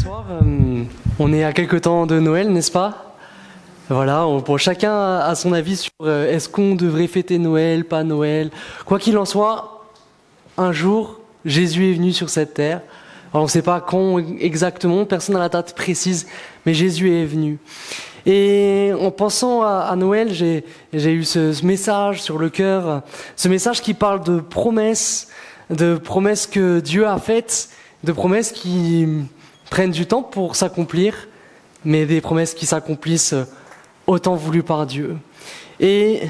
soir, on est à quelque temps de Noël, n'est-ce pas? Voilà, pour chacun a son avis sur est-ce qu'on devrait fêter Noël, pas Noël. Quoi qu'il en soit, un jour, Jésus est venu sur cette terre. Alors, on ne sait pas quand exactement, personne n'a la date précise, mais Jésus est venu. Et en pensant à Noël, j'ai eu ce message sur le cœur, ce message qui parle de promesses que Dieu a faites, de promesses qui prennent du temps pour s'accomplir, mais des promesses qui s'accomplissent autant voulues par Dieu. Et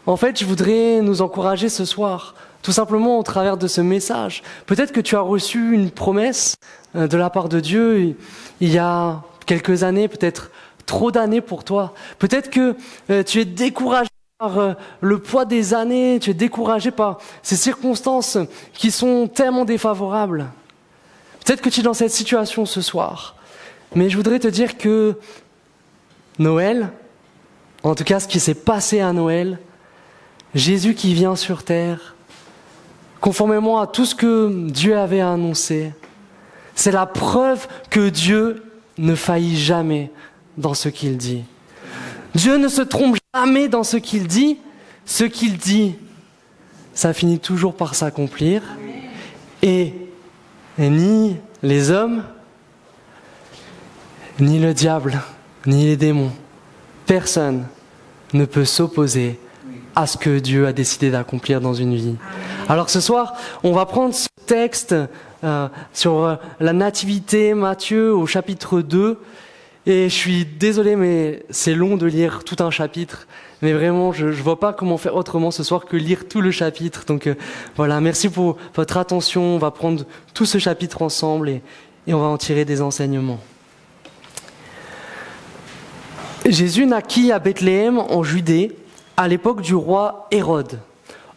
en fait, je voudrais nous encourager ce soir, tout simplement au travers de ce message. Peut-être que tu as reçu une promesse de la part de Dieu il y a quelques années, peut-être trop d'années pour toi. Peut-être que tu es découragé par le poids des années, tu es découragé par ces circonstances qui sont tellement défavorables. Peut-être que tu es dans cette situation ce soir, mais je voudrais te dire que Noël, en tout cas ce qui s'est passé à Noël, Jésus qui vient sur terre, conformément à tout ce que Dieu avait annoncé, c'est la preuve que Dieu ne faillit jamais dans ce qu'il dit. Dieu ne se trompe jamais dans ce qu'il dit. Ce qu'il dit, ça finit toujours par s'accomplir. Et ni les hommes, ni le diable, ni les démons, personne ne peut s'opposer à ce que Dieu a décidé d'accomplir dans une vie. Alors ce soir, on va prendre ce texte sur la nativité, Matthieu au chapitre 2. Et je suis désolé, mais c'est long de lire tout un chapitre. Mais vraiment, je vois pas comment faire autrement ce soir que lire tout le chapitre. Donc voilà, merci pour votre attention. On va prendre tout ce chapitre ensemble et on va en tirer des enseignements. Jésus naquit à Bethléem en Judée à l'époque du roi Hérode.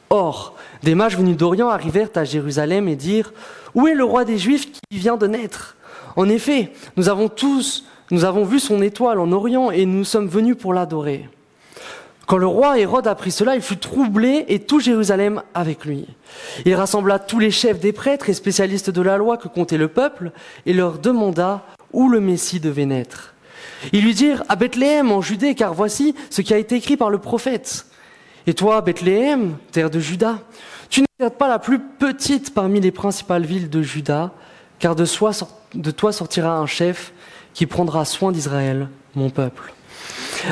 Or, des mages venus d'Orient arrivèrent à Jérusalem et dirent « Où est le roi des Juifs qui vient de naître ? En effet, nous avons vu son étoile en Orient et nous sommes venus pour l'adorer. » Quand le roi Hérode apprit cela, il fut troublé et tout Jérusalem avec lui. Il rassembla tous les chefs des prêtres et spécialistes de la loi que comptait le peuple et leur demanda où le Messie devait naître. Ils lui dirent « À Bethléem en Judée, car voici ce qui a été écrit par le prophète. Et toi, Bethléem, terre de Juda, tu n'es certes pas la plus petite parmi les principales villes de Juda, car de toi sortira un chef qui prendra soin d'Israël, mon peuple. »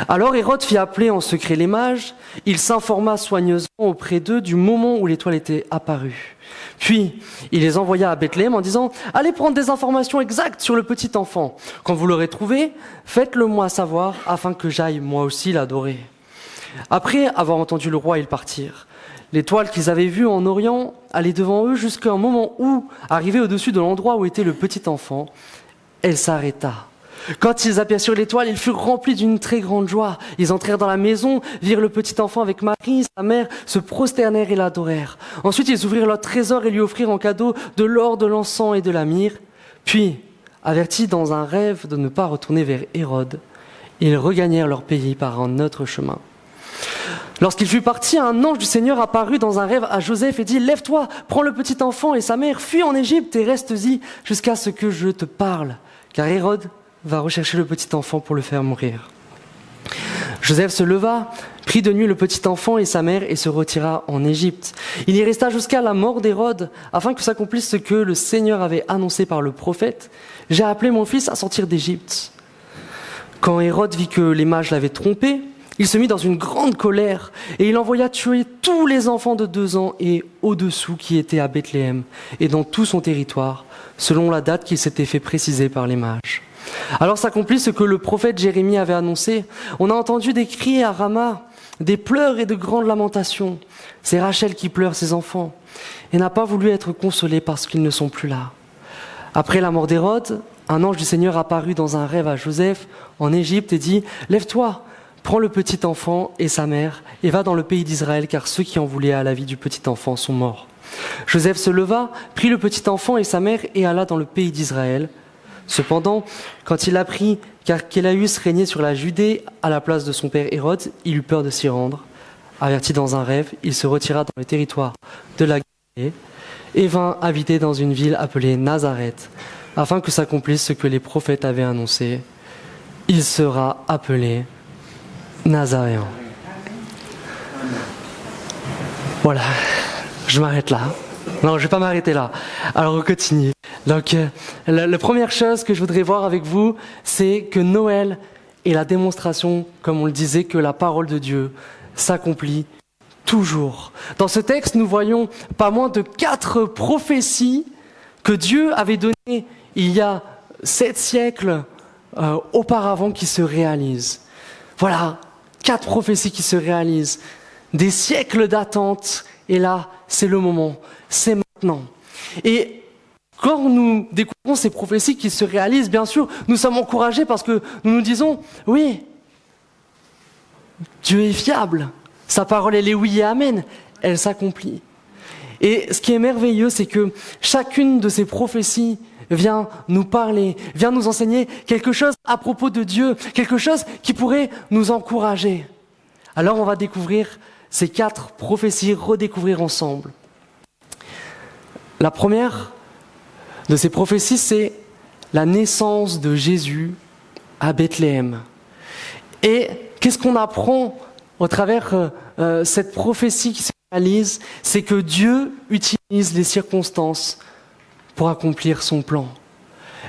Alors Hérode fit appeler en secret les mages, il s'informa soigneusement auprès d'eux du moment où l'étoile était apparue. Puis il les envoya à Bethléem en disant « Allez prendre des informations exactes sur le petit enfant. Quand vous l'aurez trouvé, faites-le moi savoir afin que j'aille moi aussi l'adorer. » Après avoir entendu le roi, ils partirent. L'étoile qu'ils avaient vue en Orient allait devant eux jusqu'à un moment où, arrivée au-dessus de l'endroit où était le petit enfant, elle s'arrêta. Quand ils aperçurent l'étoile, ils furent remplis d'une très grande joie. Ils entrèrent dans la maison, virent le petit enfant avec Marie, sa mère, se prosternèrent et l'adorèrent. Ensuite, ils ouvrirent leur trésor et lui offrirent en cadeau de l'or, de l'encens et de la myrrhe. Puis, avertis dans un rêve de ne pas retourner vers Hérode, ils regagnèrent leur pays par un autre chemin. Lorsqu'il fut parti, un ange du Seigneur apparut dans un rêve à Joseph et dit « Lève-toi, prends le petit enfant et sa mère, fuis en Égypte et reste-y jusqu'à ce que je te parle, car Hérode va rechercher le petit enfant pour le faire mourir. » Joseph se leva, prit de nuit le petit enfant et sa mère et se retira en Égypte. Il y resta jusqu'à la mort d'Hérode, afin que s'accomplisse ce que le Seigneur avait annoncé par le prophète. « J'ai appelé mon fils à sortir d'Égypte. » Quand Hérode vit que les mages l'avaient trompé, il se mit dans une grande colère et il envoya tuer tous les enfants de 2 ans et au-dessous qui étaient à Bethléem et dans tout son territoire, selon la date qu'il s'était fait préciser par les mages. Alors s'accomplit ce que le prophète Jérémie avait annoncé. On a entendu des cris à Rama, des pleurs et de grandes lamentations. C'est Rachel qui pleure ses enfants et n'a pas voulu être consolée parce qu'ils ne sont plus là. Après la mort d'Hérode, un ange du Seigneur apparut dans un rêve à Joseph en Égypte et dit « Lève-toi, prends le petit enfant et sa mère et va dans le pays d'Israël car ceux qui en voulaient à la vie du petit enfant sont morts. » Joseph se leva, prit le petit enfant et sa mère et alla dans le pays d'Israël. Cependant, quand il apprit qu'Archélaüs régnait sur la Judée à la place de son père Hérode, il eut peur de s'y rendre. Averti dans un rêve, il se retira dans le territoire de la Galilée et vint habiter dans une ville appelée Nazareth, afin que s'accomplisse ce que les prophètes avaient annoncé. Il sera appelé Nazaréen. Voilà, je m'arrête là. Non, je ne vais pas m'arrêter là. Alors on continue. Donc la première chose que je voudrais voir avec vous, c'est que Noël est la démonstration, comme on le disait, que la parole de Dieu s'accomplit toujours. Dans ce texte, nous voyons pas moins de 4 prophéties que Dieu avait données il y a 7 siècles auparavant qui se réalisent. Voilà, 4 prophéties qui se réalisent. Des siècles d'attente, et là, c'est le moment, c'est maintenant. Et quand nous découvrons ces prophéties qui se réalisent, bien sûr, nous sommes encouragés parce que nous nous disons, oui, Dieu est fiable, sa parole elle est oui et amen, elle s'accomplit. Et ce qui est merveilleux, c'est que chacune de ces prophéties vient nous parler, vient nous enseigner quelque chose à propos de Dieu, quelque chose qui pourrait nous encourager. Alors on va découvrir ces 4 prophéties, redécouvrir ensemble. La première de ces prophéties, c'est la naissance de Jésus à Bethléem. Et qu'est-ce qu'on apprend au travers cette prophétie qui se réalise? C'est que Dieu utilise les circonstances pour accomplir son plan.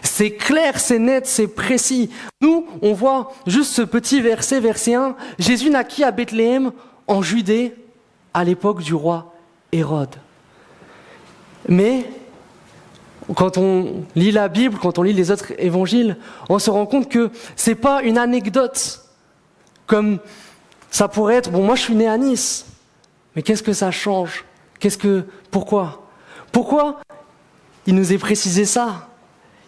C'est clair, c'est net, c'est précis. Nous, on voit juste ce petit verset, verset 1. Jésus naquit à Bethléem, en Judée, à l'époque du roi Hérode. Mais quand on lit la Bible, quand on lit les autres évangiles, on se rend compte que c'est pas une anecdote comme ça pourrait être. Bon, moi je suis né à Nice, mais qu'est-ce que ça change? Pourquoi il nous est précisé ça?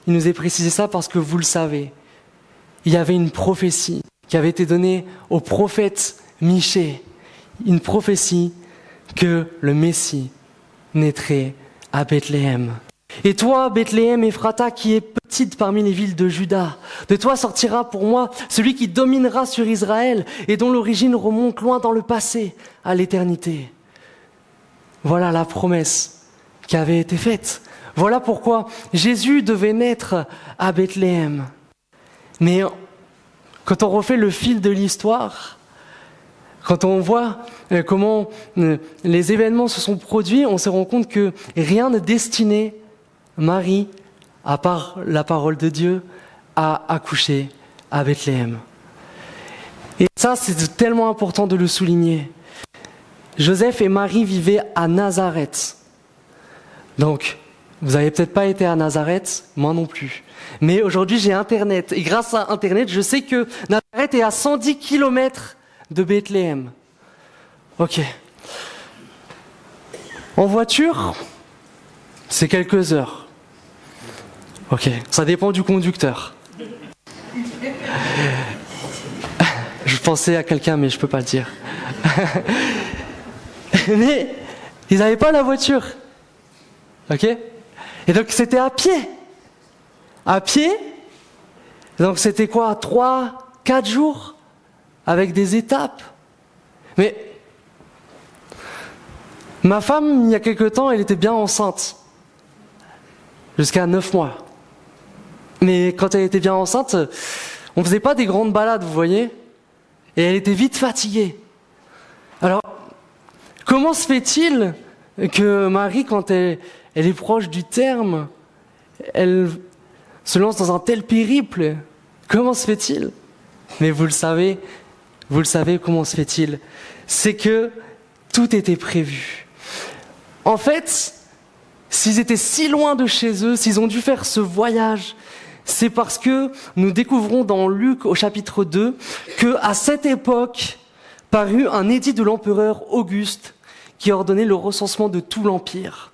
Il nous est précisé ça parce que vous le savez, il y avait une prophétie qui avait été donnée au prophète Michée, une prophétie que le Messie naîtrait à Bethléem. Et toi, Bethléem Ephrata, qui est petite parmi les villes de Juda, de toi sortira pour moi celui qui dominera sur Israël et dont l'origine remonte loin dans le passé, à l'éternité. Voilà la promesse qui avait été faite. Voilà pourquoi Jésus devait naître à Bethléem. Mais quand on refait le fil de l'histoire, quand on voit comment les événements se sont produits, on se rend compte que rien ne destinait Marie, à part la parole de Dieu, à accoucher à Bethléem. Et ça, c'est tellement important de le souligner. Joseph et Marie vivaient à Nazareth. Donc, vous n'avez peut-être pas été à Nazareth, moi non plus. Mais aujourd'hui, j'ai Internet. Et grâce à Internet, je sais que Nazareth est à 110 km de Bethléem. Ok. En voiture, c'est quelques heures. Ok, ça dépend du conducteur. Je pensais à quelqu'un, mais je ne peux pas le dire. Mais ils n'avaient pas la voiture. Ok? Et donc c'était à pied. À pied. Donc c'était quoi? 3-4 jours avec des étapes. Mais ma femme, il y a quelque temps, elle était bien enceinte. Jusqu'à 9 mois. Mais quand elle était bien enceinte, on ne faisait pas des grandes balades, vous voyez? Et elle était vite fatiguée. Alors, comment se fait-il que Marie, quand elle est proche du terme, elle se lance dans un tel périple? Comment se fait-il? Mais vous le savez comment se fait-il? C'est que tout était prévu. En fait, s'ils étaient si loin de chez eux, s'ils ont dû faire ce voyage, c'est parce que nous découvrons dans Luc au chapitre 2 qu'à cette époque parut un édit de l'empereur Auguste qui ordonnait le recensement de tout l'empire.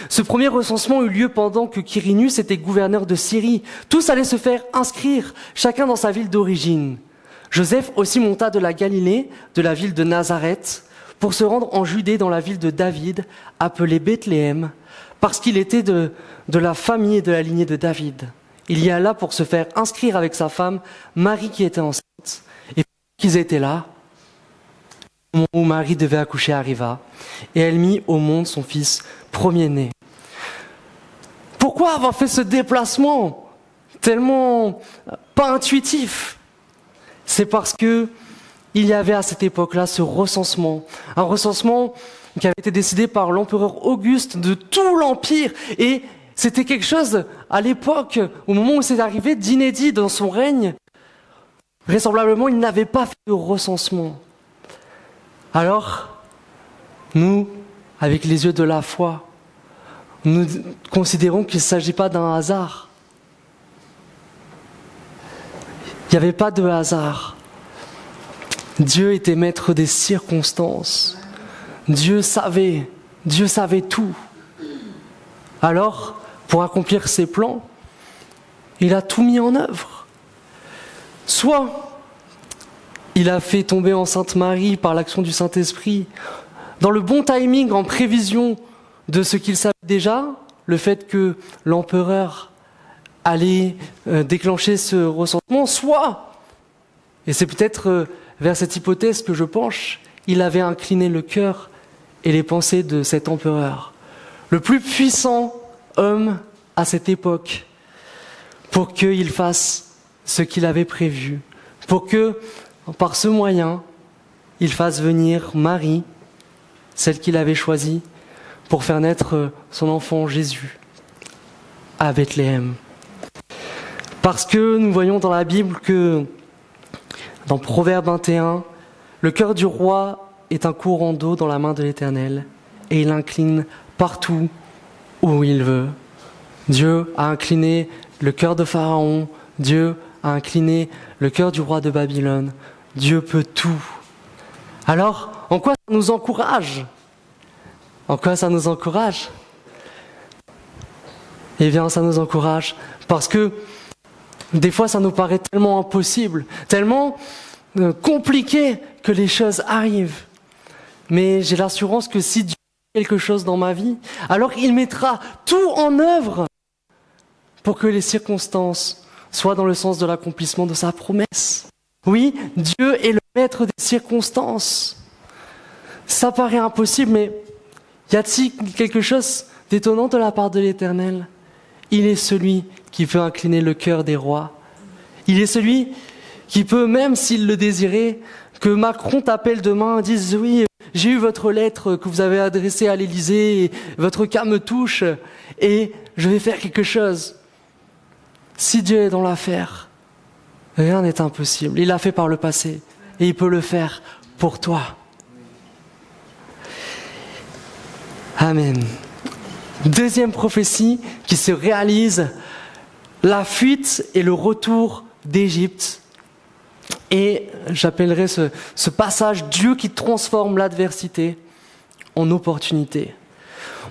Ce premier recensement eut lieu pendant que Quirinus était gouverneur de Syrie. Tous allaient se faire inscrire, chacun dans sa ville d'origine. Joseph aussi monta de la Galilée, de la ville de Nazareth, pour se rendre en Judée dans la ville de David, appelée Bethléem, parce qu'il était de la famille et de la lignée de David. Il y alla pour se faire inscrire avec sa femme, Marie qui était enceinte. Et qu'ils étaient là, au moment où Marie devait accoucher arriva, et elle mit au monde son fils premier-né. Pourquoi avoir fait ce déplacement? tellement pas intuitif. C'est parce que il y avait à cette époque-là ce recensement, un recensement qui avait été décidé par l'empereur Auguste de tout l'Empire. Et c'était quelque chose, à l'époque, au moment où c'est arrivé, d'inédit dans son règne. Vraisemblablement, il n'avait pas fait de recensement. Alors, nous, avec les yeux de la foi, nous considérons qu'il ne s'agit pas d'un hasard. Il n'y avait pas de hasard. Dieu était maître des circonstances. Dieu savait tout. Alors, pour accomplir ses plans, il a tout mis en œuvre. Soit il a fait tomber enceinte Marie par l'action du Saint-Esprit, dans le bon timing, en prévision de ce qu'il savait déjà, le fait que l'empereur allait déclencher ce recensement, soit, et c'est peut-être vers cette hypothèse que je penche, il avait incliné le cœur et les pensées de cet empereur, le plus puissant homme à cette époque, pour qu'il fasse ce qu'il avait prévu, pour que, par ce moyen, il fasse venir Marie, celle qu'il avait choisie, pour faire naître son enfant Jésus à Bethléem. Parce que nous voyons dans la Bible que, dans Proverbe 21, le cœur du roi est un courant d'eau dans la main de l'Éternel, et il incline partout où il veut. Dieu a incliné le cœur de Pharaon, Dieu a incliné le cœur du roi de Babylone. Dieu peut tout. Alors, en quoi ça nous encourage ? En quoi ça nous encourage ? Eh bien, ça nous encourage parce que des fois, ça nous paraît tellement impossible, tellement compliqué que les choses arrivent. Mais j'ai l'assurance que si Dieu fait quelque chose dans ma vie, alors il mettra tout en œuvre pour que les circonstances soient dans le sens de l'accomplissement de sa promesse. Oui, Dieu est le maître des circonstances. Ça paraît impossible, mais y a-t-il quelque chose d'étonnant de la part de l'Éternel ? Il est celui qui peut incliner le cœur des rois. Il est celui qui peut, même s'il le désirait, que Macron t'appelle demain et dise « Oui, j'ai eu votre lettre que vous avez adressée à l'Élysée, et votre cas me touche, et je vais faire quelque chose. » Si Dieu est dans l'affaire, rien n'est impossible. Il l'a fait par le passé, et il peut le faire pour toi. Amen. Deuxième prophétie qui se réalise, la fuite et le retour d'Égypte. Et j'appellerai ce passage Dieu qui transforme l'adversité en opportunité.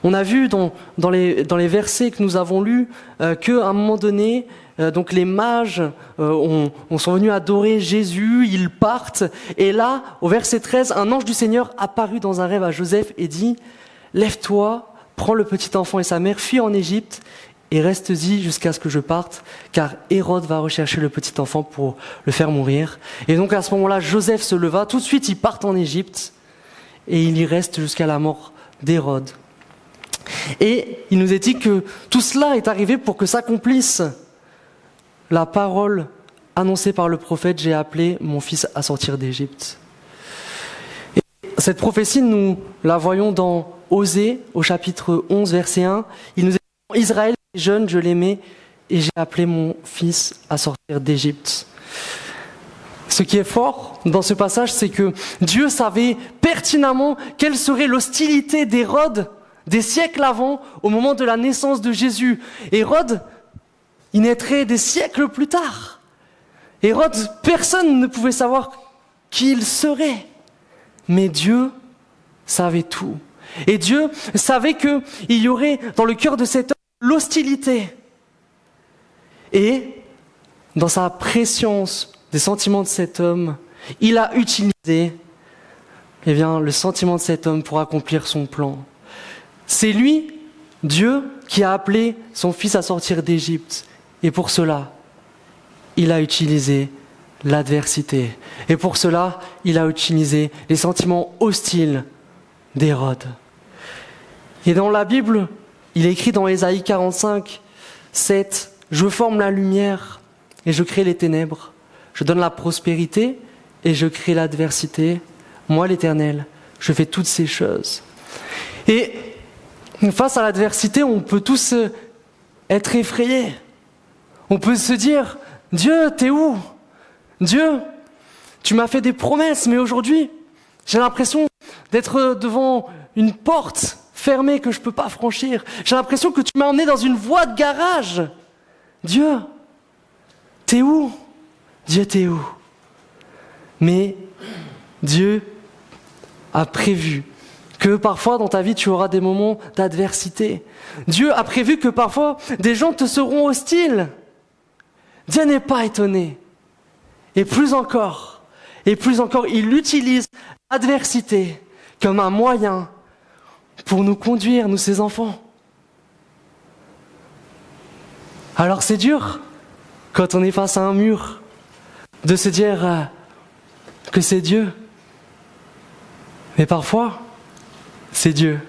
On a vu dans les versets que nous avons lus qu'à un moment donné, donc les mages sont venus adorer Jésus, ils partent. Et là, au verset 13, un ange du Seigneur apparut dans un rêve à Joseph et dit « Lève-toi, prends le petit enfant et sa mère, fuis en Égypte et reste-y jusqu'à ce que je parte, car Hérode va rechercher le petit enfant pour le faire mourir. » Et donc à ce moment-là, Joseph se leva, tout de suite il part en Égypte et il y reste jusqu'à la mort d'Hérode. Et il nous est dit que tout cela est arrivé pour que s'accomplisse la parole annoncée par le prophète « J'ai appelé mon fils à sortir d'Égypte ». Cette prophétie, nous la voyons dans Osée, au chapitre 11, verset 1. Il nous est dit « Israël est jeune, je l'aimais, et j'ai appelé mon fils à sortir d'Égypte ». Ce qui est fort dans ce passage, c'est que Dieu savait pertinemment quelle serait l'hostilité d'Hérode des siècles avant, au moment de la naissance de Jésus. Hérode, il naîtrait des siècles plus tard. Hérode, personne ne pouvait savoir qui il serait. Mais Dieu savait tout. Et Dieu savait qu'il y aurait dans le cœur de cet homme l'hostilité. Et dans sa préscience des sentiments de cet homme, il a utilisé le sentiment de cet homme pour accomplir son plan. C'est lui, Dieu, qui a appelé son fils à sortir d'Égypte. Et pour cela, il a utilisé l'adversité. Et pour cela, il a utilisé les sentiments hostiles d'Hérode. Et dans la Bible, il est écrit dans Ésaïe 45, 7, je forme la lumière et je crée les ténèbres. Je donne la prospérité et je crée l'adversité. Moi, l'Éternel, je fais toutes ces choses. Et face à l'adversité, on peut tous être effrayés. On peut se dire, Dieu, t'es où? Dieu, tu m'as fait des promesses, mais aujourd'hui, j'ai l'impression d'être devant une porte fermée que je ne peux pas franchir. J'ai l'impression que tu m'as emmené dans une voie de garage. Dieu, t'es où? Dieu, t'es où? Mais Dieu a prévu que parfois dans ta vie tu auras des moments d'adversité. Dieu a prévu que parfois des gens te seront hostiles. Dieu n'est pas étonné. Et plus encore, il utilise l'adversité comme un moyen pour nous conduire, nous ses enfants. Alors c'est dur, quand on est face à un mur, de se dire que c'est Dieu. Mais parfois, c'est Dieu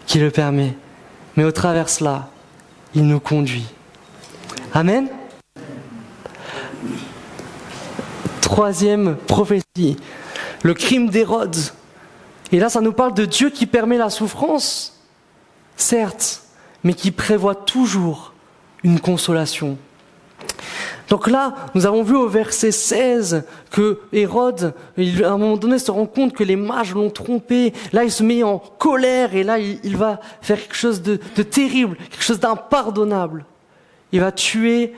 qui le permet. Mais au travers de cela, il nous conduit. Amen. Troisième prophétie, le crime d'Hérode. Et là, ça nous parle de Dieu qui permet la souffrance, certes, mais qui prévoit toujours une consolation. Donc là, nous avons vu au verset 16 que Hérode, à un moment donné, se rend compte que les mages l'ont trompé. Là, il se met en colère et là, il va faire quelque chose de terrible, quelque chose d'impardonnable. Il va tuer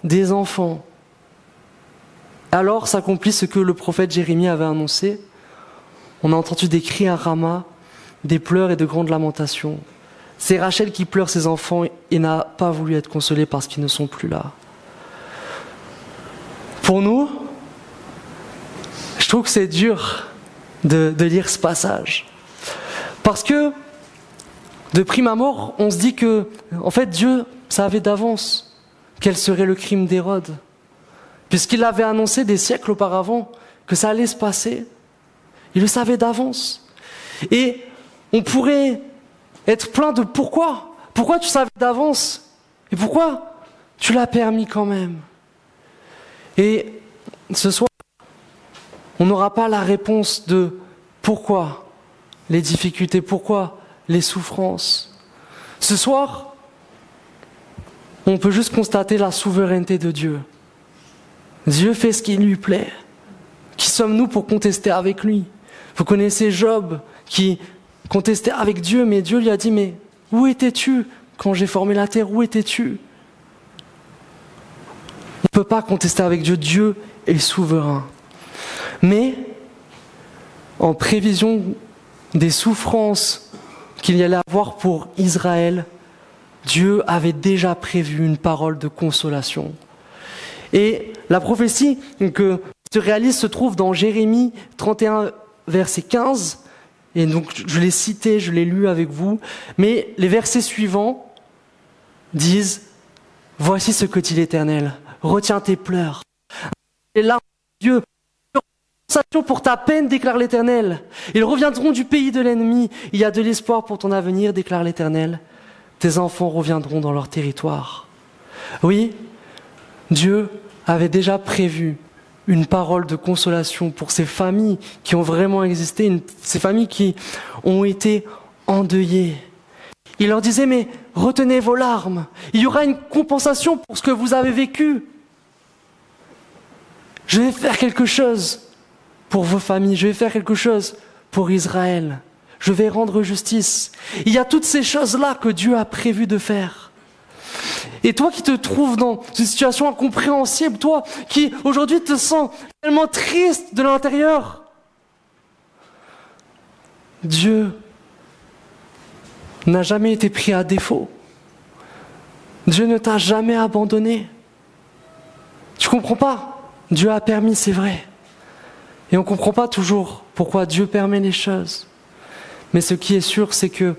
des enfants. Alors s'accomplit ce que le prophète Jérémie avait annoncé. On a entendu des cris à Rama, des pleurs et de grandes lamentations. C'est Rachel qui pleure ses enfants et n'a pas voulu être consolée parce qu'ils ne sont plus là. Pour nous, je trouve que c'est dur de lire ce passage. Parce que, de prime abord, on se dit que, en fait, Dieu savait d'avance quel serait le crime d'Hérode. Puisqu'il avait annoncé des siècles auparavant que ça allait se passer. Il le savait d'avance. Et on pourrait être plein de pourquoi. Pourquoi tu savais d'avance? Et pourquoi tu l'as permis quand même? Et ce soir, on n'aura pas la réponse de pourquoi les difficultés, pourquoi les souffrances. Ce soir, on peut juste constater la souveraineté de Dieu. Dieu fait ce qui lui plaît. Qui sommes-nous pour contester avec lui? Vous connaissez Job qui contestait avec Dieu, mais Dieu lui a dit, mais où étais-tu quand j'ai formé la terre? Où étais-tu? On ne peut pas contester avec Dieu. Dieu est souverain. Mais, en prévision des souffrances qu'il y allait avoir pour Israël, Dieu avait déjà prévu une parole de consolation. Et la prophétie que se réalise se trouve dans Jérémie 31, verset 15. Et donc, je l'ai cité, je l'ai lu avec vous. Mais les versets suivants disent « Voici ce que dit l'Éternel. Retiens tes pleurs. Et là, Dieu, compensation pour ta peine, déclare l'Éternel. Ils reviendront du pays de l'ennemi. Il y a de l'espoir pour ton avenir, déclare l'Éternel. Tes enfants reviendront dans leur territoire. » Oui, Dieu avait déjà prévu une parole de consolation pour ces familles qui ont vraiment existé, ces familles qui ont été endeuillées. Il leur disait, mais retenez vos larmes, il y aura une compensation pour ce que vous avez vécu. Je vais faire quelque chose pour vos familles, je vais faire quelque chose pour Israël. Je vais rendre justice. Il y a toutes ces choses-là que Dieu a prévu de faire. Et toi qui te trouves dans une situation incompréhensible, toi qui aujourd'hui te sens tellement triste de l'intérieur, Dieu n'a jamais été pris à défaut. Dieu ne t'a jamais abandonné. Tu comprends pas? Dieu a permis, c'est vrai. Et on comprend pas toujours pourquoi Dieu permet les choses. Mais ce qui est sûr, c'est que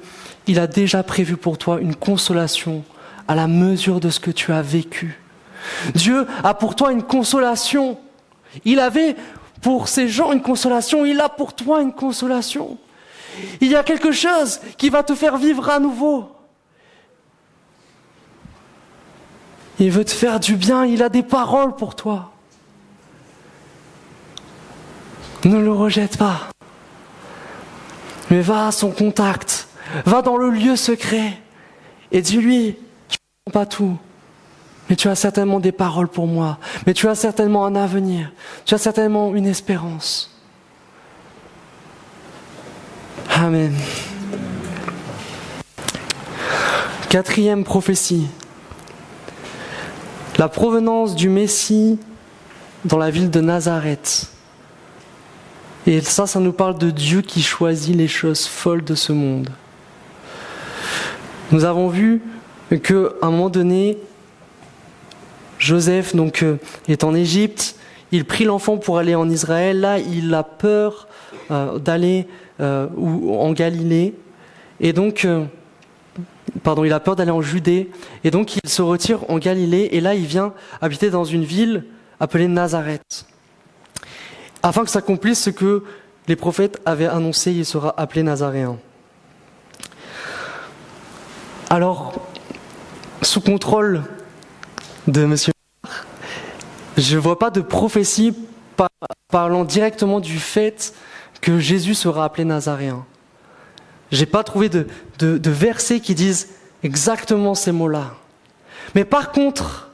il a déjà prévu pour toi une consolation à la mesure de ce que tu as vécu. Dieu a pour toi une consolation. Il avait pour ces gens une consolation, il a pour toi une consolation. Il y a quelque chose qui va te faire vivre à nouveau. Il veut te faire du bien, il a des paroles pour toi. Ne le rejette pas. Mais va à son contact, va dans le lieu secret et dis-lui, tu ne comprends pas tout, mais tu as certainement des paroles pour moi, mais tu as certainement un avenir, tu as certainement une espérance. Amen. Quatrième prophétie. La provenance du Messie dans la ville de Nazareth. Et ça nous parle de Dieu qui choisit les choses folles de ce monde. Nous avons vu qu'à un moment donné, Joseph est en Égypte, il prit l'enfant pour aller en Israël. Là, il a peur d'aller en Galilée. Et donc, il a peur d'aller en Judée. Et donc, il se retire en Galilée. Et là, il vient habiter dans une ville appelée Nazareth. Afin que s'accomplisse ce que les prophètes avaient annoncé, il sera appelé Nazaréen. Alors, sous contrôle de Monsieur, je ne vois pas de prophétie parlant directement du fait que Jésus sera appelé Nazaréen. Je n'ai pas trouvé de versets qui disent exactement ces mots-là. Mais par contre,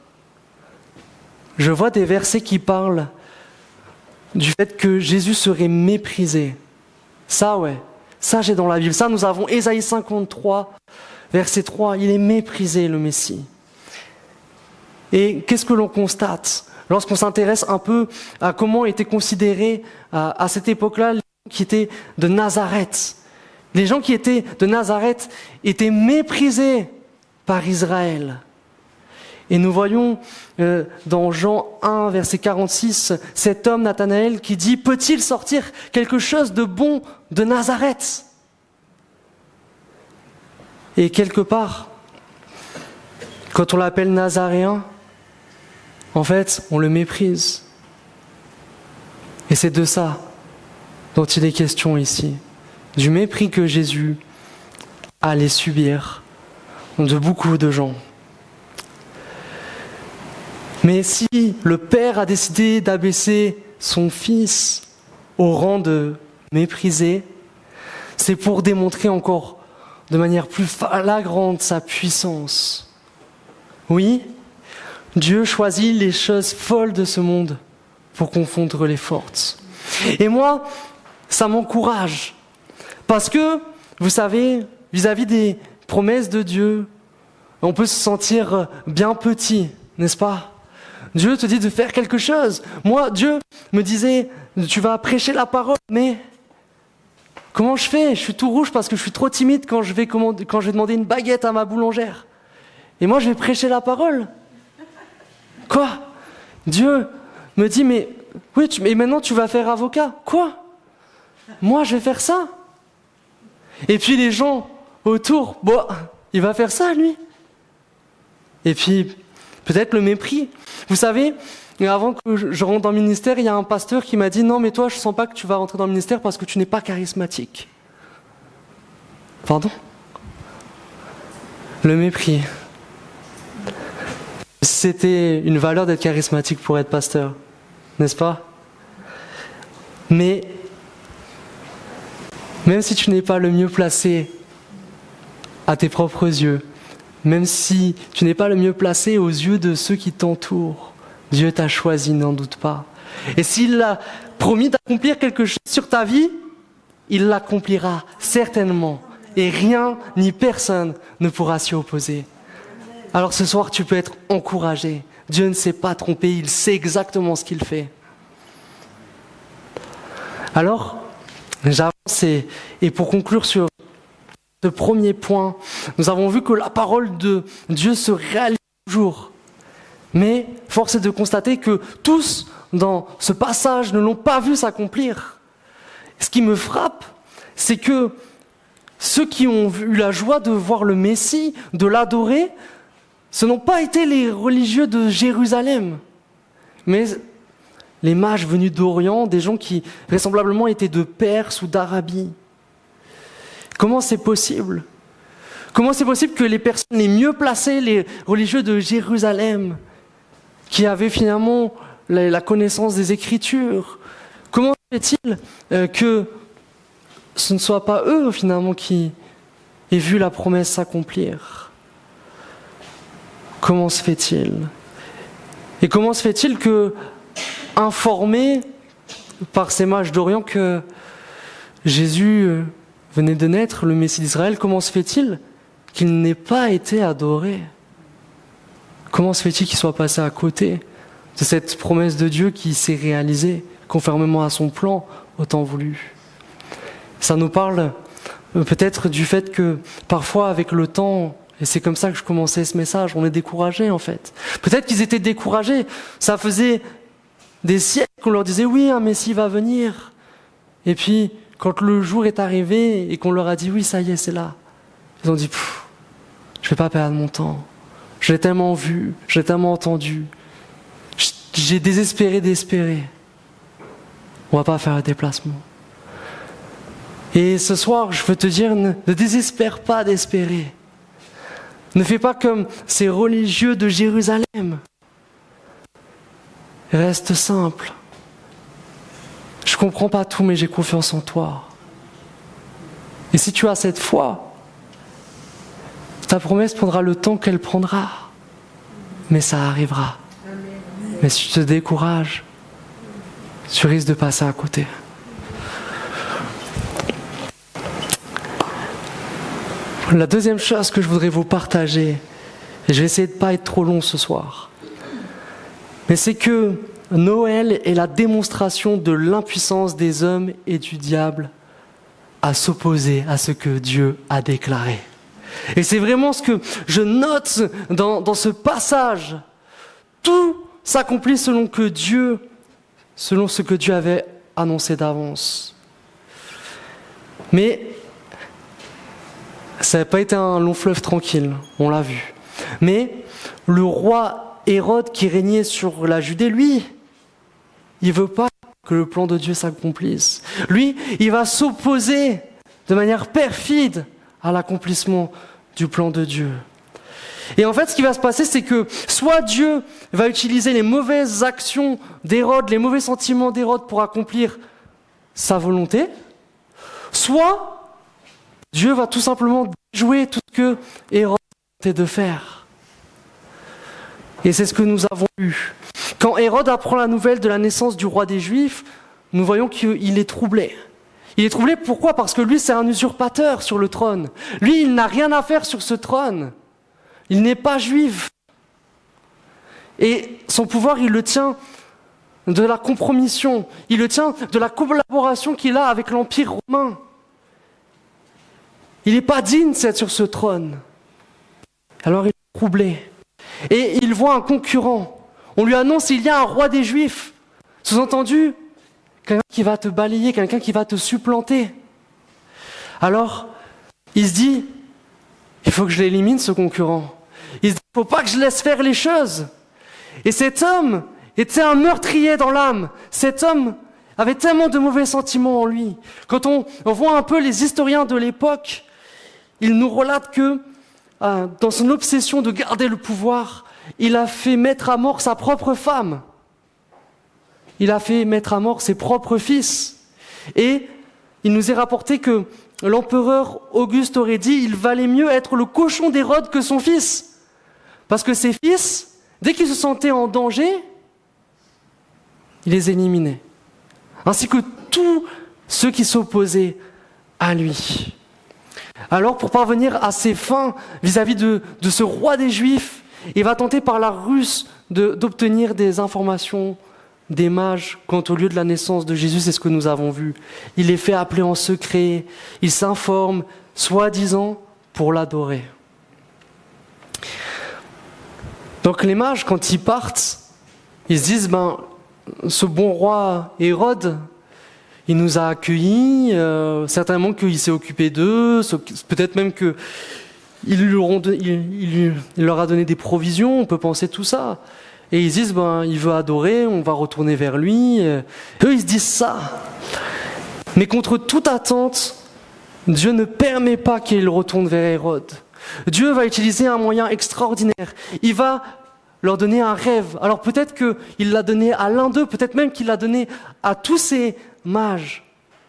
je vois des versets qui parlent du fait que Jésus serait méprisé. Ça, j'ai dans la Bible. Ça, nous avons Ésaïe 53, verset 3. Il est méprisé, le Messie. Et qu'est-ce que l'on constate lorsqu'on s'intéresse un peu à comment étaient considérés à cette époque-là les gens qui étaient de Nazareth? Les gens qui étaient de Nazareth étaient méprisés par Israël. Et nous voyons dans Jean 1, verset 46, cet homme Nathanaël qui dit « Peut-il sortir quelque chose de bon de Nazareth ?» Et quelque part, quand on l'appelle Nazaréen, en fait, on le méprise. Et c'est de ça dont il est question ici. Du mépris que Jésus allait subir de beaucoup de gens. Mais si le Père a décidé d'abaisser son Fils au rang de méprisé, c'est pour démontrer encore de manière plus flagrante sa puissance. Oui, Dieu choisit les choses folles de ce monde pour confondre les fortes. Et moi, ça m'encourage. Parce que, vous savez, vis-à-vis des promesses de Dieu, on peut se sentir bien petit, n'est-ce pas ? Dieu te dit de faire quelque chose. Moi, Dieu me disait, tu vas prêcher la parole, mais comment je fais ? Je suis tout rouge parce que je suis trop timide quand je vais demander une baguette à ma boulangère. Et moi, je vais prêcher la parole. Quoi ? Dieu me dit, mais oui, mais maintenant tu vas faire avocat. Quoi ? Moi, je vais faire ça. Et puis les gens autour, il va faire ça, lui. Et puis, peut-être le mépris. Vous savez, avant que je rentre dans le ministère, il y a un pasteur qui m'a dit « Non, mais toi, je ne sens pas que tu vas rentrer dans le ministère parce que tu n'es pas charismatique. » Pardon ? Le mépris. C'était une valeur d'être charismatique pour être pasteur, n'est-ce pas ? Mais, même si tu n'es pas le mieux placé à tes propres yeux, même si tu n'es pas le mieux placé aux yeux de ceux qui t'entourent, Dieu t'a choisi, n'en doute pas. Et s'il a promis d'accomplir quelque chose sur ta vie, il l'accomplira certainement. Et rien ni personne ne pourra s'y opposer. Alors ce soir, tu peux être encouragé. Dieu ne s'est pas trompé, il sait exactement ce qu'il fait. Alors, j'avance et pour conclure sur ce premier point, nous avons vu que la parole de Dieu se réalise toujours. Mais force est de constater que tous dans ce passage ne l'ont pas vu s'accomplir. Ce qui me frappe, c'est que ceux qui ont eu la joie de voir le Messie, de l'adorer, ce n'ont pas été les religieux de Jérusalem, mais les mages venus d'Orient, des gens qui vraisemblablement étaient de Perse ou d'Arabie. Comment c'est possible ? Comment c'est possible que les personnes les mieux placées, les religieux de Jérusalem, qui avaient finalement la connaissance des Écritures, comment se fait-il que ce ne soit pas eux finalement qui aient vu la promesse s'accomplir? Comment se fait-il? Et comment se fait-il que, informés par ces mages d'Orient que Jésus venait de naître, le Messie d'Israël, comment se fait-il qu'il n'ait pas été adoré? Comment se fait-il qu'il soit passé à côté de cette promesse de Dieu qui s'est réalisée conformément à son plan au temps voulu? Ça nous parle peut-être du fait que parfois avec le temps, et c'est comme ça que je commençais ce message, on est découragé en fait. Peut-être qu'ils étaient découragés, ça faisait des siècles qu'on leur disait oui, un Messie va venir. Et puis quand le jour est arrivé et qu'on leur a dit oui, ça y est, c'est là, ils ont dit je vais pas perdre mon temps. Je l'ai tellement vu, je l'ai tellement entendu. J'ai désespéré d'espérer. On va pas faire le déplacement. Et ce soir, je veux te dire, ne désespère pas d'espérer. Ne fais pas comme ces religieux de Jérusalem. Reste simple. Je comprends pas tout, mais j'ai confiance en toi. Et si tu as cette foi, ta promesse prendra le temps qu'elle prendra. Mais ça arrivera. Mais si tu te décourages, tu risques de passer à côté. La deuxième chose que je voudrais vous partager, et je vais essayer de ne pas être trop long ce soir, mais c'est que Noël est la démonstration de l'impuissance des hommes et du diable à s'opposer à ce que Dieu a déclaré. Et c'est vraiment ce que je note dans ce passage. Tout s'accomplit selon ce que Dieu avait annoncé d'avance. Mais ça n'a pas été un long fleuve tranquille, on l'a vu. Mais le roi Hérode qui régnait sur la Judée, lui, il ne veut pas que le plan de Dieu s'accomplisse. Lui, il va s'opposer de manière perfide à l'accomplissement du plan de Dieu. Et en fait, ce qui va se passer, c'est que soit Dieu va utiliser les mauvaises actions d'Hérode, les mauvais sentiments d'Hérode pour accomplir sa volonté, soit Dieu va tout simplement déjouer tout ce que Hérode tentait de faire. Et c'est ce que nous avons eu. Quand Hérode apprend la nouvelle de la naissance du roi des Juifs, nous voyons qu'il est troublé. Il est troublé, pourquoi ? Parce que lui, c'est un usurpateur sur le trône. Lui, il n'a rien à faire sur ce trône. Il n'est pas juif. Et son pouvoir, il le tient de la compromission. Il le tient de la collaboration qu'il a avec l'Empire romain. Il n'est pas digne d'être sur ce trône. Alors il est troublé. Et il voit un concurrent. On lui annonce, il y a un roi des Juifs. Sous-entendu, quelqu'un qui va te balayer, quelqu'un qui va te supplanter. Alors, il se dit, il faut que je l'élimine, ce concurrent. Il se dit, il ne faut pas que je laisse faire les choses. Et cet homme était un meurtrier dans l'âme. Cet homme avait tellement de mauvais sentiments en lui. Quand on voit un peu les historiens de l'époque, ils nous relatent que, dans son obsession de garder le pouvoir, il a fait mettre à mort sa propre femme. Il a fait mettre à mort ses propres fils. Et il nous est rapporté que l'empereur Auguste aurait dit il valait mieux être le cochon d'Hérode que son fils. Parce que ses fils, dès qu'ils se sentaient en danger, il les éliminait. Ainsi que tous ceux qui s'opposaient à lui. Alors, pour parvenir à ses fins vis-à-vis de ce roi des Juifs, il va tenter par la ruse d'obtenir des informations des mages quant au lieu de la naissance de Jésus, c'est ce que nous avons vu. Il les fait appeler en secret, il s'informe, soi-disant, pour l'adorer. Donc les mages, quand ils partent, ils se disent, ce bon roi Hérode, il nous a accueillis, certainement qu'il s'est occupé d'eux, peut-être même qu'il leur a donné des provisions, on peut penser tout ça. Et ils disent, il veut adorer, on va retourner vers lui. Eux, ils se disent ça. Mais contre toute attente, Dieu ne permet pas qu'il retourne vers Hérode. Dieu va utiliser un moyen extraordinaire. Il va leur donner un rêve. Alors peut-être qu'il l'a donné à l'un d'eux, peut-être même qu'il l'a donné à tous ces mages.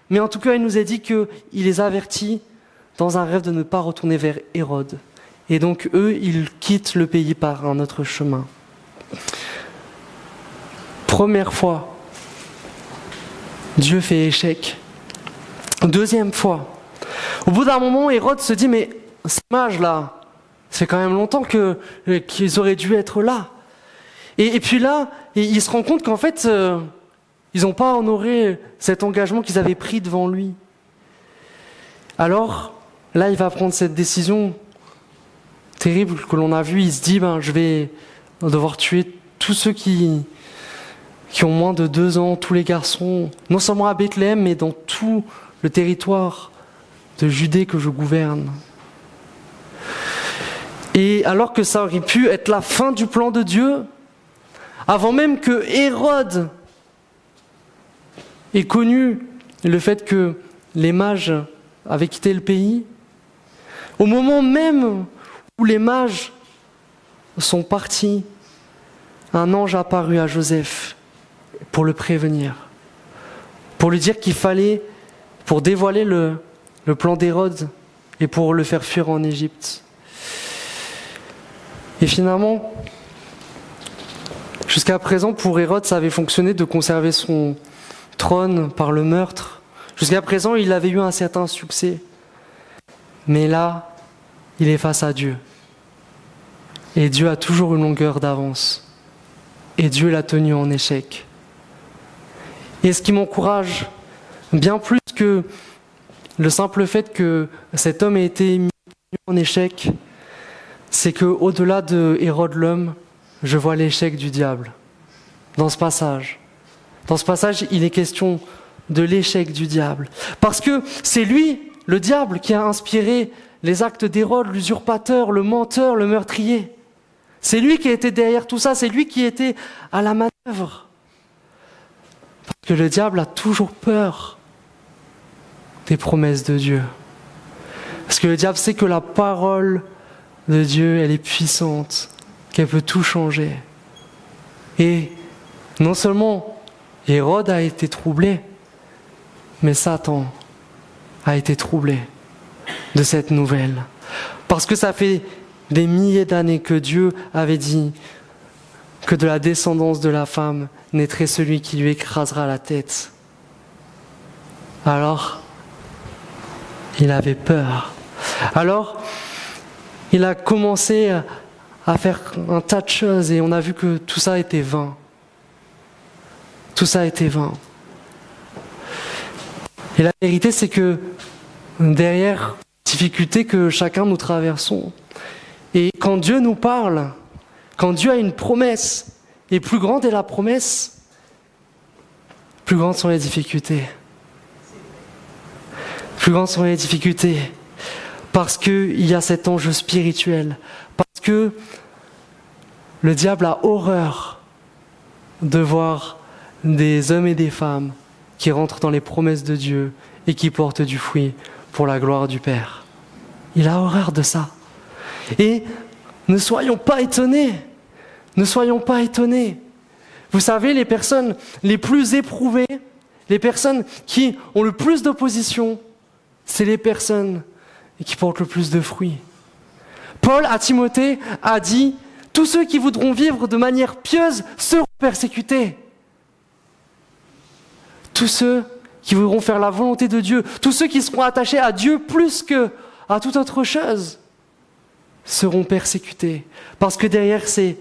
Mais en tout cas, il nous a dit qu'il les avertit dans un rêve de ne pas retourner vers Hérode. Et donc eux, ils quittent le pays par un autre chemin. Première fois, Dieu fait échec. Deuxième fois, au bout d'un moment, Hérode se dit, mais ces mages-là, ça fait quand même longtemps qu'ils auraient dû être là. Et puis là, il se rend compte qu'en fait, ils n'ont pas honoré cet engagement qu'ils avaient pris devant lui. Alors, là, il va prendre cette décision terrible que l'on a vue. Il se dit, je vais devoir tuer tous ceux qui ont moins de 2 ans, tous les garçons, non seulement à Bethléem, mais dans tout le territoire de Judée que je gouverne. Et alors que ça aurait pu être la fin du plan de Dieu, avant même que Hérode ait connu le fait que les mages avaient quitté le pays, au moment même où les mages sont partis, un ange apparut à Joseph pour le prévenir, pour lui dire qu'il fallait, pour dévoiler le plan d'Hérode et pour le faire fuir en Égypte. Et finalement, jusqu'à présent, pour Hérode, ça avait fonctionné de conserver son trône par le meurtre. Jusqu'à présent, il avait eu un certain succès. Mais là, il est face à Dieu. Et Dieu a toujours une longueur d'avance. Et Dieu l'a tenu en échec. Et ce qui m'encourage, bien plus que le simple fait que cet homme ait été mis en échec, c'est qu'au-delà de Hérode l'homme, je vois l'échec du diable. Dans ce passage, il est question de l'échec du diable. Parce que c'est lui, le diable, qui a inspiré les actes d'Hérode, l'usurpateur, le menteur, le meurtrier. C'est lui qui a été derrière tout ça, c'est lui qui était à la manœuvre. Parce que le diable a toujours peur des promesses de Dieu. Parce que le diable sait que la parole de Dieu, elle est puissante, qu'elle peut tout changer. Et non seulement Hérode a été troublé, mais Satan a été troublé de cette nouvelle. Parce que ça fait des milliers d'années que Dieu avait dit que de la descendance de la femme naîtrait celui qui lui écrasera la tête. Alors, il avait peur. Alors, il a commencé à faire un tas de choses et on a vu que tout ça était vain. Tout ça était vain. Et la vérité, c'est que derrière les difficultés que chacun nous traversons, et quand Dieu nous parle, quand Dieu a une promesse, et plus grande est la promesse, plus grandes sont les difficultés. Plus grandes sont les difficultés. Parce qu'il y a cet enjeu spirituel. Parce que le diable a horreur de voir des hommes et des femmes qui rentrent dans les promesses de Dieu et qui portent du fruit pour la gloire du Père. Il a horreur de ça. Et ne soyons pas étonnés. Ne soyons pas étonnés. Vous savez, les personnes les plus éprouvées, les personnes qui ont le plus d'opposition, c'est les personnes qui portent le plus de fruits. Paul à Timothée a dit « Tous ceux qui voudront vivre de manière pieuse seront persécutés. » Tous ceux qui voudront faire la volonté de Dieu, tous ceux qui seront attachés à Dieu plus qu'à toute autre chose, seront persécutés. Parce que derrière, c'est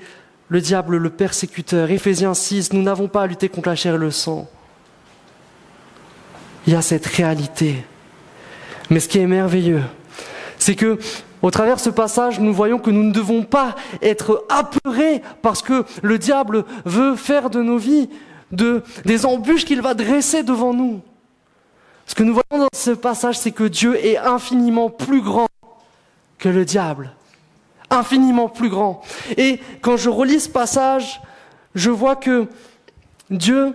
le diable, le persécuteur. Éphésiens 6, nous n'avons pas à lutter contre la chair et le sang. Il y a cette réalité. Mais ce qui est merveilleux, c'est que, au travers de ce passage, nous voyons que nous ne devons pas être apeurés parce que le diable veut faire de nos vies des embûches qu'il va dresser devant nous. Ce que nous voyons dans ce passage, c'est que Dieu est infiniment plus grand que le diable. Infiniment plus grand. Et quand je relis ce passage, je vois que Dieu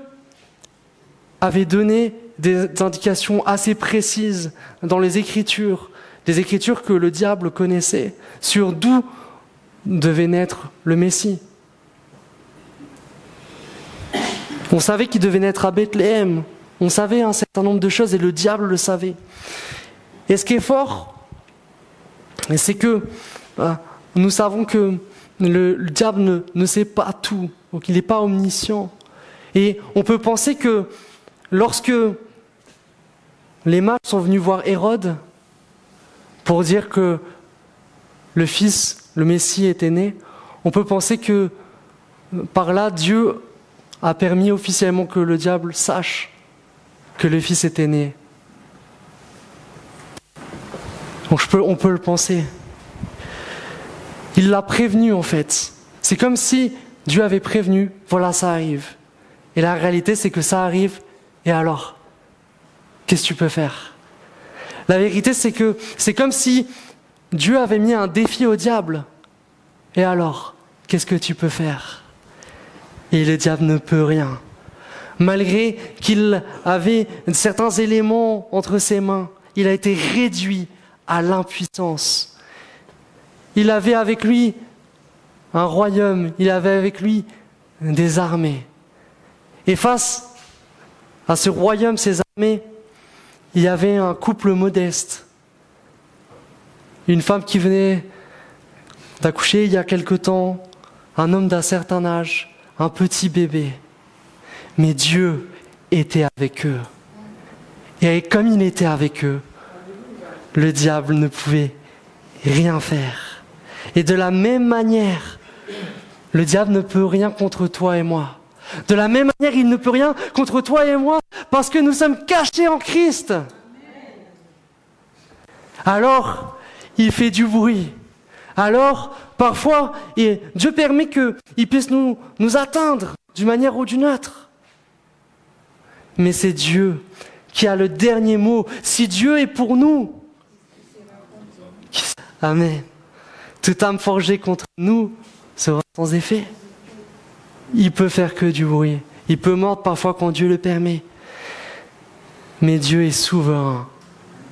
avait donné des indications assez précises dans les Écritures, des Écritures que le diable connaissait sur d'où devait naître le Messie. On savait qu'il devait naître à Bethléem. On savait un certain nombre de choses et le diable le savait. Et ce qui est fort, c'est que nous savons que le diable ne sait pas tout, donc il n'est pas omniscient. Et on peut penser que lorsque les mages sont venus voir Hérode pour dire que le Fils, le Messie était né, on peut penser que par là, Dieu a permis officiellement que le diable sache que le Fils était né. Donc on peut le penser. Il l'a prévenu en fait. C'est comme si Dieu avait prévenu, voilà, ça arrive. Et la réalité, c'est que ça arrive, et alors, qu'est-ce que tu peux faire? La vérité, c'est que c'est comme si Dieu avait mis un défi au diable. Et alors, qu'est-ce que tu peux faire? Et le diable ne peut rien. Malgré qu'il avait certains éléments entre ses mains, il a été réduit à l'impuissance. Il avait avec lui un royaume, il avait avec lui des armées. Et face à ce royaume, ces armées, il y avait un couple modeste. Une femme qui venait d'accoucher il y a quelque temps, un homme d'un certain âge, un petit bébé. Mais Dieu était avec eux. Et comme il était avec eux, le diable ne pouvait rien faire. Et de la même manière, le diable ne peut rien contre toi et moi. De la même manière, il ne peut rien contre toi et moi, parce que nous sommes cachés en Christ. Alors, il fait du bruit. Alors, parfois, Dieu permet qu'il puisse nous atteindre d'une manière ou d'une autre. Mais c'est Dieu qui a le dernier mot. Si Dieu est pour nous, amen. Toute âme forgée contre nous sera sans effet. Il peut faire que du bruit. Il peut mordre parfois quand Dieu le permet. Mais Dieu est souverain.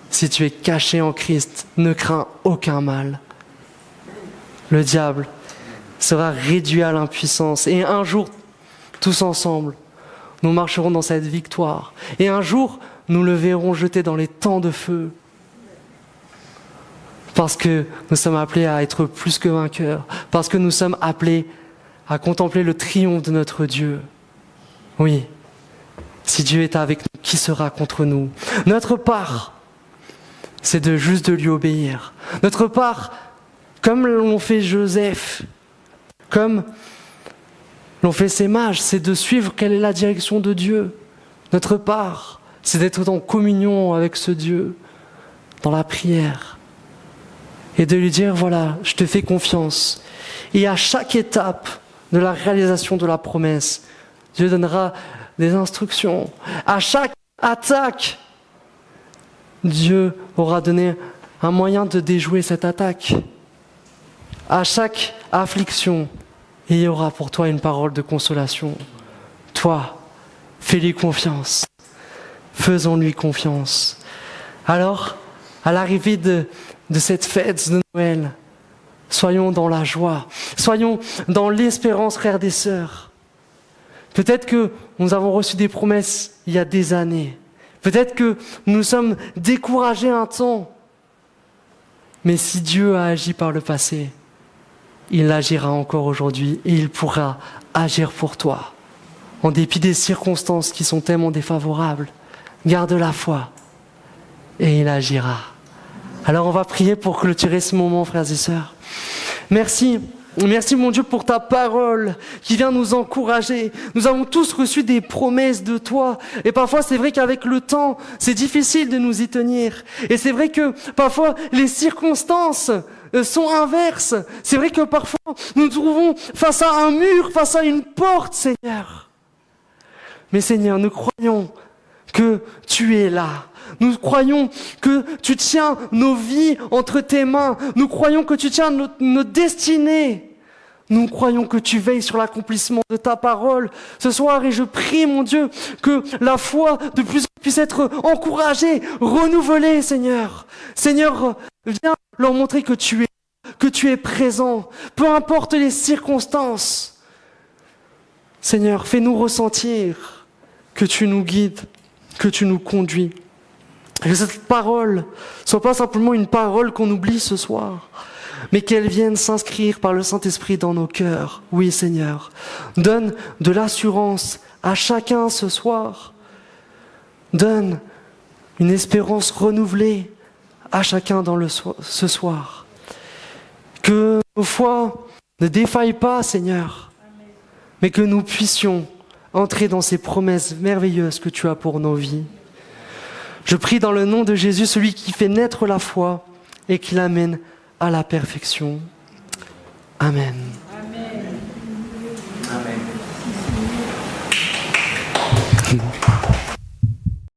Si tu es caché en Christ, ne crains aucun mal. Le diable sera réduit à l'impuissance. Et un jour, tous ensemble, nous marcherons dans cette victoire. Et un jour, nous le verrons jeté dans les temps de feu. Parce que nous sommes appelés à être plus que vainqueurs. Parce que nous sommes appelés à contempler le triomphe de notre Dieu. Oui, si Dieu est avec nous, qui sera contre nous? Notre part, c'est de juste de lui obéir. Notre part, comme l'ont fait Joseph, comme l'ont fait ces mages, c'est de suivre quelle est la direction de Dieu. Notre part, c'est d'être en communion avec ce Dieu, dans la prière, et de lui dire, voilà, je te fais confiance. Et à chaque étape de la réalisation de la promesse, Dieu donnera des instructions. À chaque attaque, Dieu aura donné un moyen de déjouer cette attaque. À chaque affliction, il y aura pour toi une parole de consolation. Toi, fais-lui confiance. Faisons-lui confiance. Alors, à l'arrivée de cette fête de Noël, soyons dans la joie. Soyons dans l'espérance, frères et sœurs. Peut-être que nous avons reçu des promesses il y a des années. Peut-être que nous sommes découragés un temps. Mais si Dieu a agi par le passé, il agira encore aujourd'hui et il pourra agir pour toi. En dépit des circonstances qui sont tellement défavorables, garde la foi et il agira. Alors on va prier pour clôturer ce moment, frères et sœurs. Merci mon Dieu pour ta parole qui vient nous encourager. Nous avons tous reçu des promesses de toi. Et parfois c'est vrai qu'avec le temps, c'est difficile de nous y tenir. Et c'est vrai que parfois les circonstances sont inverses. C'est vrai que parfois nous nous trouvons face à un mur, face à une porte, Seigneur. Mais Seigneur, nous croyons que tu es là. Nous croyons que tu tiens nos vies entre tes mains. Nous croyons que tu tiens notre destinée. Nous croyons que tu veilles sur l'accomplissement de ta parole ce soir. Et je prie, mon Dieu, que la foi de plus en plus puisse être encouragée, renouvelée, Seigneur. Seigneur, Viens leur montrer que tu es présent, peu importe les circonstances. Seigneur, fais-nous ressentir que tu nous guides, que tu nous conduis. Et que cette parole ne soit pas simplement une parole qu'on oublie ce soir, mais qu'elle vienne s'inscrire par le Saint-Esprit dans nos cœurs. Oui, Seigneur, donne de l'assurance à chacun ce soir. Donne une espérance renouvelée à chacun ce soir. Que nos foi ne défaille pas, Seigneur, mais que nous puissions entrer dans ces promesses merveilleuses que tu as pour nos vies. Je prie dans le nom de Jésus, celui qui fait naître la foi et qui l'amène à la perfection. Amen. Amen. Amen.